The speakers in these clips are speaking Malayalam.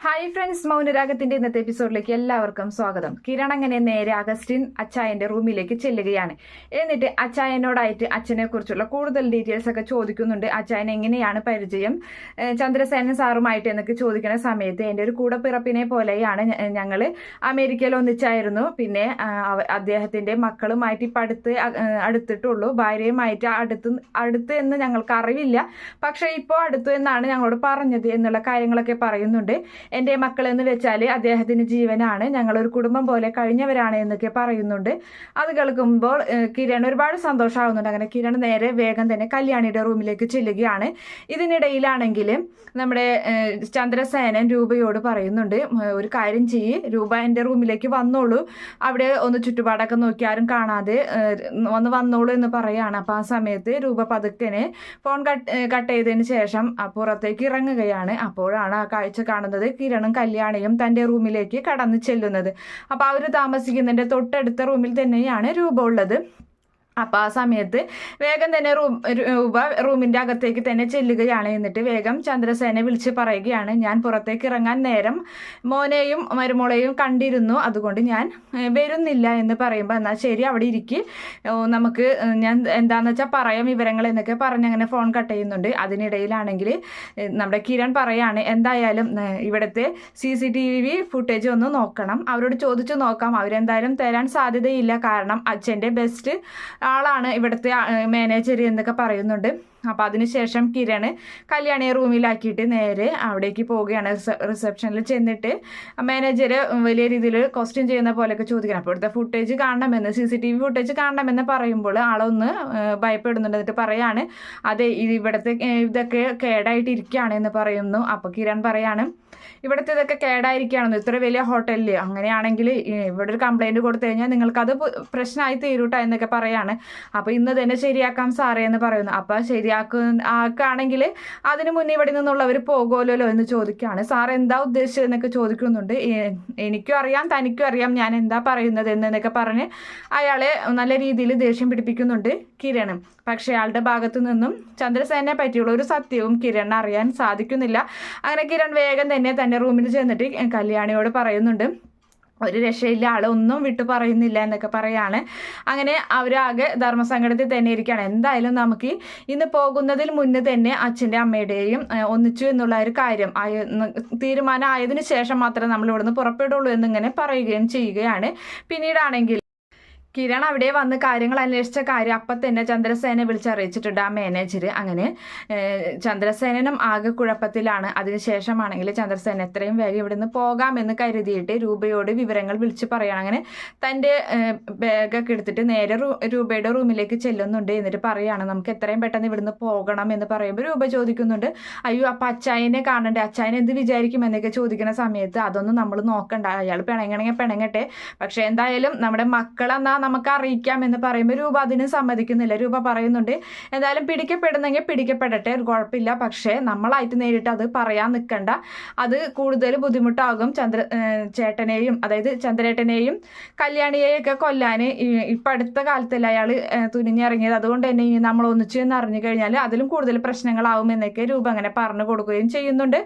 ഹായ് ഫ്രണ്ട്സ്, മൗനരാഗത്തിന്റെ ഇന്നത്തെ എപ്പിസോഡിലേക്ക് എല്ലാവർക്കും സ്വാഗതം. കിരൺ അങ്ങനെ നേരെ അഗസ്റ്റിൻ അച്ചായന്റെ റൂമിലേക്ക് ചെല്ലുകയാണ്. എന്നിട്ട് അച്ചായനോടായിട്ട് അച്ഛനെ കുറിച്ചുള്ള കൂടുതൽ ഡീറ്റെയിൽസ് ഒക്കെ ചോദിക്കുന്നുണ്ട്. അച്ചായൻ എങ്ങനെയാണ് പരിചയം ചന്ദ്രസേനൻ സാറുമായിട്ട് എന്നൊക്കെ ചോദിക്കുന്ന സമയത്ത് എൻ്റെ ഒരു കൂടപ്പിറപ്പിനെ പോലെയാണ് ഞങ്ങൾ അമേരിക്കയിൽ ഒന്നിച്ചായിരുന്നു. പിന്നെ അദ്ദേഹത്തിന്റെ മക്കളുമായിട്ട് ഇപ്പം അടുത്തിട്ടുള്ളൂ. ഭാര്യയുമായിട്ട് അടുത്ത് എന്ന് ഞങ്ങൾക്ക് അറിവില്ല, പക്ഷെ ഇപ്പോൾ അടുത്തു എന്നാണ് ഞങ്ങളോട് പറഞ്ഞത് എന്നുള്ള കാര്യങ്ങളൊക്കെ പറയുന്നുണ്ട്. എൻ്റെ മക്കളെന്ന് വെച്ചാൽ അദ്ദേഹത്തിന് ജീവനാണ്, ഞങ്ങളൊരു കുടുംബം പോലെ കഴിഞ്ഞവരാണ് എന്നൊക്കെ പറയുന്നുണ്ട്. അത് കേൾക്കുമ്പോൾ കിരൺ ഒരുപാട് സന്തോഷമാകുന്നുണ്ട്. അങ്ങനെ കിരൺ നേരെ വേഗം തന്നെ കല്യാണിയുടെ റൂമിലേക്ക് ചെല്ലുകയാണ്. ഇതിനിടയിലാണെങ്കിൽ നമ്മുടെ ചന്ദ്രസേനൻ രൂപയോട് പറയുന്നുണ്ട്, ഒരു കാര്യം ചെയ്യ് രൂപ, എൻ്റെ റൂമിലേക്ക് വന്നോളൂ, അവിടെ ഒന്ന് ചുറ്റുപാടൊക്കെ നോക്കി ആരും കാണാതെ ഒന്ന് വന്നോളൂ എന്ന് പറയുകയാണ്. അപ്പോൾ ആ സമയത്ത് രൂപ പതുക്കനെ ഫോൺ കട്ട് ചെയ്തതിന് ശേഷം പുറത്തേക്ക് ഇറങ്ങുകയാണ്. അപ്പോഴാണ് ആ കാഴ്ച കാണുന്നത്. കിരണും കല്യാണിയും തൻ്റെ റൂമിലേക്ക് കടന്നു ചെല്ലുന്നത്. അപ്പോൾ അവർ താമസിക്കുന്നതിൻ്റെ തൊട്ടടുത്ത റൂമിൽ തന്നെയാണ് രൂപ ഉള്ളത്. അപ്പോൾ ആ സമയത്ത് വേഗം തന്നെ റൂമിൻ്റെ അകത്തേക്ക് തന്നെ ചെല്ലുകയാണ്. എന്നിട്ട് വേഗം ചന്ദ്രസേനെ വിളിച്ച് പറയുകയാണ്, ഞാൻ പുറത്തേക്ക് ഇറങ്ങാൻ നേരം മോനെയും മരുമോളെയും കണ്ടിരുന്നു, അതുകൊണ്ട് ഞാൻ വരുന്നില്ല എന്ന് പറയുമ്പോൾ എന്നാൽ ശരി അവിടെ ഇരിക്ക്, നമുക്ക് ഞാൻ എന്താണെന്ന് വെച്ചാൽ പറയാം വിവരങ്ങൾ എന്നൊക്കെ പറഞ്ഞ് അങ്ങനെ ഫോൺ കട്ട് ചെയ്യുന്നുണ്ട്. അതിനിടയിലാണെങ്കിൽ നമ്മുടെ കിരൺ പറയാണ്, എന്തായാലും ഇവിടുത്തെ CCTV ഫുട്ടേജ് ഒന്ന് നോക്കണം, അവരോട് ചോദിച്ചു നോക്കാം, അവരെന്തായാലും തരാൻ സാധ്യതയില്ല, കാരണം അച്ഛൻ്റെ ബെസ്റ്റ് ആളാണ് ഇവിടുത്തെ മാനേജർ എന്നൊക്കെ പറയുന്നുണ്ട്. അപ്പോൾ അതിനുശേഷം കിരൺ കല്യാണിയെ റൂമിലാക്കിയിട്ട് നേരെ അവിടേക്ക് പോവുകയാണ്. റിസപ്ഷനിൽ ചെന്നിട്ട് മാനേജർ വലിയ രീതിയിൽ ക്വസ്റ്റ്യൻ ചെയ്യുന്ന പോലെയൊക്കെ ചോദിക്കണം. അപ്പോൾ ഇവിടുത്തെ ഫുട്ടേജ് കാണണമെന്ന്, CCTV ഫുട്ടേജ് കാണണമെന്ന് പറയുമ്പോൾ ആളൊന്ന് ഭയപ്പെടുന്നുണ്ട്. എന്നിട്ട് പറയാണ്, അതെ ഇവിടുത്തെ ഇതൊക്കെ കേടായിട്ടിരിക്കുകയാണ് എന്ന് പറയുന്നു. അപ്പോൾ കിരൺ പറയാണ്, ഇവിടുത്തെ ഇതൊക്കെ കേടായിരിക്കുകയാണെന്ന്, ഇത്ര വലിയ ഹോട്ടലിൽ, അങ്ങനെയാണെങ്കിൽ ഇവിടെ ഒരു കംപ്ലൈൻറ്റ് കൊടുത്തു കഴിഞ്ഞാൽ നിങ്ങൾക്കത് പ്രശ്നമായി തീരൂട്ട എന്നൊക്കെ പറയാണ്. അപ്പോൾ ഇന്ന് തന്നെ ശരിയാക്കാം സാറേ എന്ന് പറയുന്നു. അപ്പോൾ ആക്കുകയാണെങ്കിൽ അതിന് മുന്നേ ഇവിടെ നിന്നുള്ളവർ പോകുമല്ലോ എന്ന് ചോദിക്കുകയാണ്. സാർ എന്താ ഉദ്ദേശിച്ചത് എന്നൊക്കെ ചോദിക്കുന്നുണ്ട്. എനിക്കും അറിയാം തനിക്കും അറിയാം ഞാൻ എന്താ പറയുന്നത് എന്നൊക്കെ പറഞ്ഞ് അയാളെ നല്ല രീതിയിൽ ദേഷ്യം പിടിപ്പിക്കുന്നുണ്ട് കിരണും. പക്ഷേ അയാളുടെ ഭാഗത്തു നിന്നും ചന്ദ്രസേനെ പറ്റിയുള്ള ഒരു സത്യവും കിരൺ അറിയാൻ സാധിക്കുന്നില്ല. അങ്ങനെ കിരൺ വേഗം തന്നെ തൻ്റെ റൂമിൽ ചെന്നിട്ട് കല്യാണിയോട് പറയുന്നുണ്ട്, ഒരു രക്ഷയില്ല, ആളൊന്നും വിട്ടു പറയുന്നില്ല എന്നൊക്കെ പറയാണ്. അങ്ങനെ അവരാകെ ധർമ്മസങ്കടത്തിൽ തന്നെ ഇരിക്കുകയാണ്. എന്തായാലും നമുക്ക് ഇന്ന് പോകുന്നതിൽ മുന്നേ തന്നെ അച്ഛൻ്റെ അമ്മയുടെയും ഒന്നിച്ചു എന്നുള്ള ഒരു കാര്യം തീരുമാനം ആയതിനു ശേഷം മാത്രമേ നമ്മൾ ഇവിടുന്ന് പുറപ്പെടുള്ളൂ എന്നിങ്ങനെ പറയുകയും ചെയ്യുകയാണ്. പിന്നീടാണെങ്കിൽ കിരൺ അവിടെ വന്ന് കാര്യങ്ങൾ അന്വേഷിച്ച കാര്യം അപ്പം തന്നെ ചന്ദ്രസേനെ വിളിച്ചറിയിച്ചിട്ടുണ്ട് ആ മാനേജർ. അങ്ങനെ ചന്ദ്രസേനനും ആകെ കുഴപ്പത്തിലാണ്. അതിനുശേഷമാണെങ്കിൽ ചന്ദ്രസേന എത്രയും വേഗം ഇവിടെ നിന്ന് പോകാമെന്ന് കരുതിയിട്ട് രൂപയോട് വിവരങ്ങൾ വിളിച്ച് പറയണം. അങ്ങനെ തൻ്റെ ബാഗൊക്കെ എടുത്തിട്ട് നേരെ രൂപയുടെ റൂമിലേക്ക് ചെല്ലുന്നുണ്ട്. എന്നിട്ട് പറയുകയാണ്, നമുക്ക് എത്രയും പെട്ടെന്ന് ഇവിടുന്ന് പോകണം എന്ന് പറയുമ്പോൾ രൂപ ചോദിക്കുന്നുണ്ട്, അയ്യോ അപ്പം അച്ചായനെ കാണണ്ടേ, അച്ചായനെ എന്ത് വിചാരിക്കും എന്നൊക്കെ ചോദിക്കുന്ന സമയത്ത് അതൊന്നും നമ്മൾ നോക്കണ്ട, അയാൾ പിണങ്ങണമെങ്കിൽ പിണങ്ങട്ടെ, പക്ഷേ എന്തായാലും നമ്മുടെ മക്കളെന്നാ നമുക്ക് അറിയിക്കാം എന്ന് പറയുമ്പോൾ രൂപ അതിന് സമ്മതിക്കുന്നില്ല. രൂപ പറയുന്നുണ്ട്, എന്തായാലും പിടിക്കപ്പെടുന്നെങ്കിൽ പിടിക്കപ്പെടട്ടെ, ഒരു കുഴപ്പമില്ല, പക്ഷേ നമ്മളായിട്ട് നേരിട്ട് അത് പറയാൻ നിൽക്കണ്ട, അത് കൂടുതൽ ബുദ്ധിമുട്ടാകും, ചേട്ടനെയും അതായത് ചന്ദ്രേട്ടനെയും കല്യാണിയെയൊക്കെ കൊല്ലാൻ ഇപ്പം അടുത്ത കാലത്തല്ല അയാൾ തുനിഞ്ഞിറങ്ങിയത്, അതുകൊണ്ട് തന്നെ നമ്മൾ ഒന്നിച്ചു എന്ന് അറിഞ്ഞു കഴിഞ്ഞാൽ അതിലും കൂടുതൽ പ്രശ്നങ്ങളാവും എന്നൊക്കെ രൂപ അങ്ങനെ പറഞ്ഞു കൊടുക്കുകയും ചെയ്യുന്നുണ്ട്.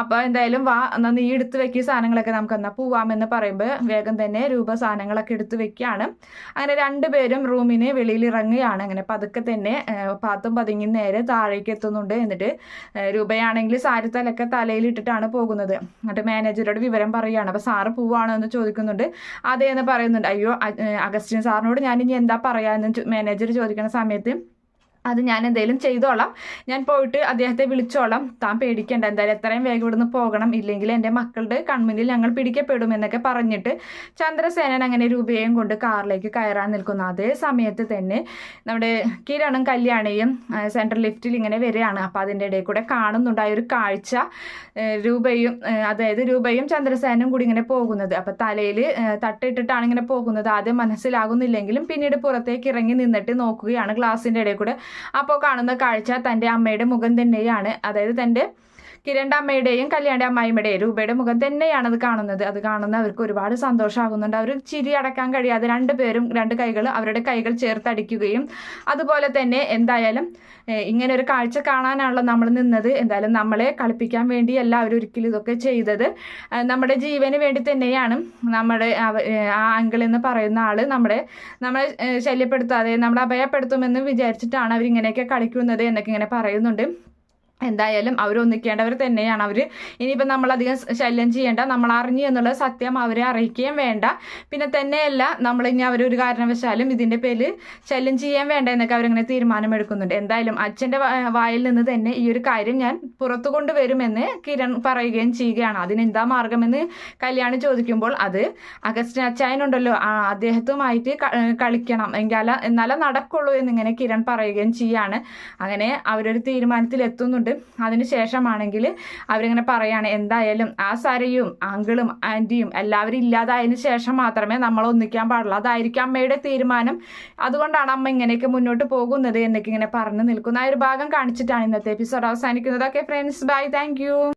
അപ്പോൾ എന്തായാലും വാ എന്നാൽ നീ എടുത്ത് വെക്കിയ സാധനങ്ങളൊക്കെ നമുക്ക് എന്നാൽ പോവാമെന്ന് പറയുമ്പോൾ വേഗം തന്നെ രൂപ സാധനങ്ങളൊക്കെ എടുത്ത് വെക്കുകയാണ്. അങ്ങനെ രണ്ടുപേരും റൂമിന് വെളിയിൽ ഇറങ്ങുകയാണ്. അങ്ങനെ പതുക്കെ തന്നെ പാത്തും പതുങ്ങി നേരെ താഴേക്ക് എത്തുന്നുണ്ട്. എന്നിട്ട് രൂപയാണെങ്കിൽ സാരി തലൊക്കെ തലയിലിട്ടിട്ടാണ് പോകുന്നത്. എന്നിട്ട് മാനേജരോട് വിവരം പറയുകയാണ്. അപ്പോൾ സാറ് പോവാണോ എന്ന് ചോദിക്കുന്നുണ്ട്. അതേ എന്ന് പറയുന്നുണ്ട്. അയ്യോ അഗസ്റ്റിൻ സാറിനോട് ഞാനിനി എന്താ പറയാമെന്ന് മാനേജർ ചോദിക്കുന്ന സമയത്ത് അത് ഞാൻ എന്തെങ്കിലും ചെയ്തോളാം, ഞാൻ പോയിട്ട് അദ്ദേഹത്തെ വിളിച്ചോളാം, താൻ പേടിക്കേണ്ട, എന്തായാലും എത്രയും വേഗം ഇവിടുന്ന് പോകണം, ഇല്ലെങ്കിൽ എൻ്റെ മക്കളുടെ കൺമുന്നിൽ ഞങ്ങൾ പിടിക്കപ്പെടും എന്നൊക്കെ പറഞ്ഞിട്ട് ചന്ദ്രസേനൻ അങ്ങനെ രൂപയും കൊണ്ട് കാറിലേക്ക് കയറാൻ നിൽക്കുന്നു. അതേ സമയത്ത് തന്നെ നമ്മുടെ കിരണും കല്യാണിയും സെൻട്രൽ ലിഫ്റ്റിൽ ഇങ്ങനെ വരികയാണ്. അപ്പോൾ അതിൻ്റെ ഇടയിൽ കൂടെ കാണുന്നുണ്ടായ ഒരു കാഴ്ച, രൂപയും ചന്ദ്രസേനും കൂടി ഇങ്ങനെ പോകുന്നത്. അപ്പോൾ തലയിൽ തട്ടിട്ടിട്ടാണ് ഇങ്ങനെ പോകുന്നത്. ആദ്യം മനസ്സിലാകുന്നില്ലെങ്കിലും പിന്നീട് പുറത്തേക്ക് ഇറങ്ങി നിന്നിട്ട് നോക്കുകയാണ് ഗ്ലാസിൻ്റെ ഇടയിൽ കൂടെ. അപ്പോൾ കാണുന്ന കാഴ്ച തൻ്റെ അമ്മയുടെ മുഖം തന്നെയാണ്, അതായത് തൻ്റെ കിരണിന്റെ അമ്മയുടെയും കല്യാണിന്റെ അമ്മായിയുടെയും രൂപയുടെ മുഖം തന്നെയാണ് അത് കാണുന്നത്. അത് കാണുന്ന അവർക്ക് ഒരുപാട് സന്തോഷമാകുന്നുണ്ട്. അവർ ചിരി അടക്കാൻ കഴിയാതെ രണ്ടുപേരും രണ്ട് കൈകൾ അവരുടെ കൈകൾ ചേർത്തടിക്കുകയും അതുപോലെ തന്നെ എന്തായാലും ഇങ്ങനെ ഒരു കാഴ്ച കാണാനാണല്ലോ നമ്മൾ നിന്നത്. എന്തായാലും നമ്മളെ കളിപ്പിക്കാൻ വേണ്ടിയല്ല അവർ ഒരിക്കലും ഇതൊക്കെ ചെയ്തത്. നമ്മുടെ ജീവന് വേണ്ടി തന്നെയാണ്. നമ്മുടെ ആ അങ്കിൾ എന്ന് പറയുന്ന ആള് നമ്മളെ ശല്യപ്പെടുത്താതെ നമ്മളെ അഭയപ്പെടുത്തുമെന്ന് വിചാരിച്ചിട്ടാണ് അവരിങ്ങനെയൊക്കെ കളിക്കുന്നത് എന്നൊക്കെ ഇങ്ങനെ പറയുന്നുണ്ട്. എന്തായാലും അവരൊന്നിക്കേണ്ടവർ തന്നെയാണ്. അവർ ഇനിയിപ്പോൾ നമ്മളധികം ശല്യം ചെയ്യേണ്ട, നമ്മൾ അറിഞ്ഞു എന്നുള്ള സത്യം അവരെ അറിയിക്കുകയും വേണ്ട. പിന്നെ തന്നെയല്ല നമ്മളിനി അവരൊരു കാരണവശാലും ഇതിൻ്റെ പേരിൽ ശല്യം ചെയ്യാൻ വേണ്ട എന്നൊക്കെ അവരിങ്ങനെ തീരുമാനമെടുക്കുന്നുണ്ട്. എന്തായാലും അച്ഛൻ്റെ വായിൽ നിന്ന് തന്നെ ഈ ഒരു കാര്യം ഞാൻ പുറത്തു കൊണ്ടുവരുമെന്ന് കിരൺ പറയുകയും ചെയ്യുകയാണ്. അതിനെന്താ മാർഗമെന്ന് കല്യാണി ചോദിക്കുമ്പോൾ അത് അഗസ്റ്റിൻ അച്ചായനുണ്ടല്ലോ അദ്ദേഹത്തുമായിട്ട് കളിക്കണം എന്നാലേ നടക്കുള്ളൂ എന്നിങ്ങനെ കിരൺ പറയുകയും ചെയ്യാണ്. അങ്ങനെ അവരൊരു തീരുമാനത്തിൽ എത്തുന്നുണ്ട്. അതിനുശേഷമാണെങ്കിൽ അവരിങ്ങനെ പറയാണ് എന്തായാലും ആ സരയും അങ്കിളും ആൻറ്റിയും എല്ലാവരും ഇല്ലാതായതിനു ശേഷം മാത്രമേ നമ്മൾ ഒന്നിക്കാൻ പാടുള്ളൂ. അതായിരിക്കും അമ്മയുടെ തീരുമാനം. അതുകൊണ്ടാണ് അമ്മ ഇങ്ങനെയൊക്കെ മുന്നോട്ട് പോകുന്നത് എന്നൊക്കെ ഇങ്ങനെ പറഞ്ഞു നിൽക്കുന്ന ആ ഒരു ഭാഗം കാണിച്ചിട്ടാണ് ഇന്നത്തെ എപ്പിസോഡ് അവസാനിക്കുന്നത്. Okay friends, bye, thank U.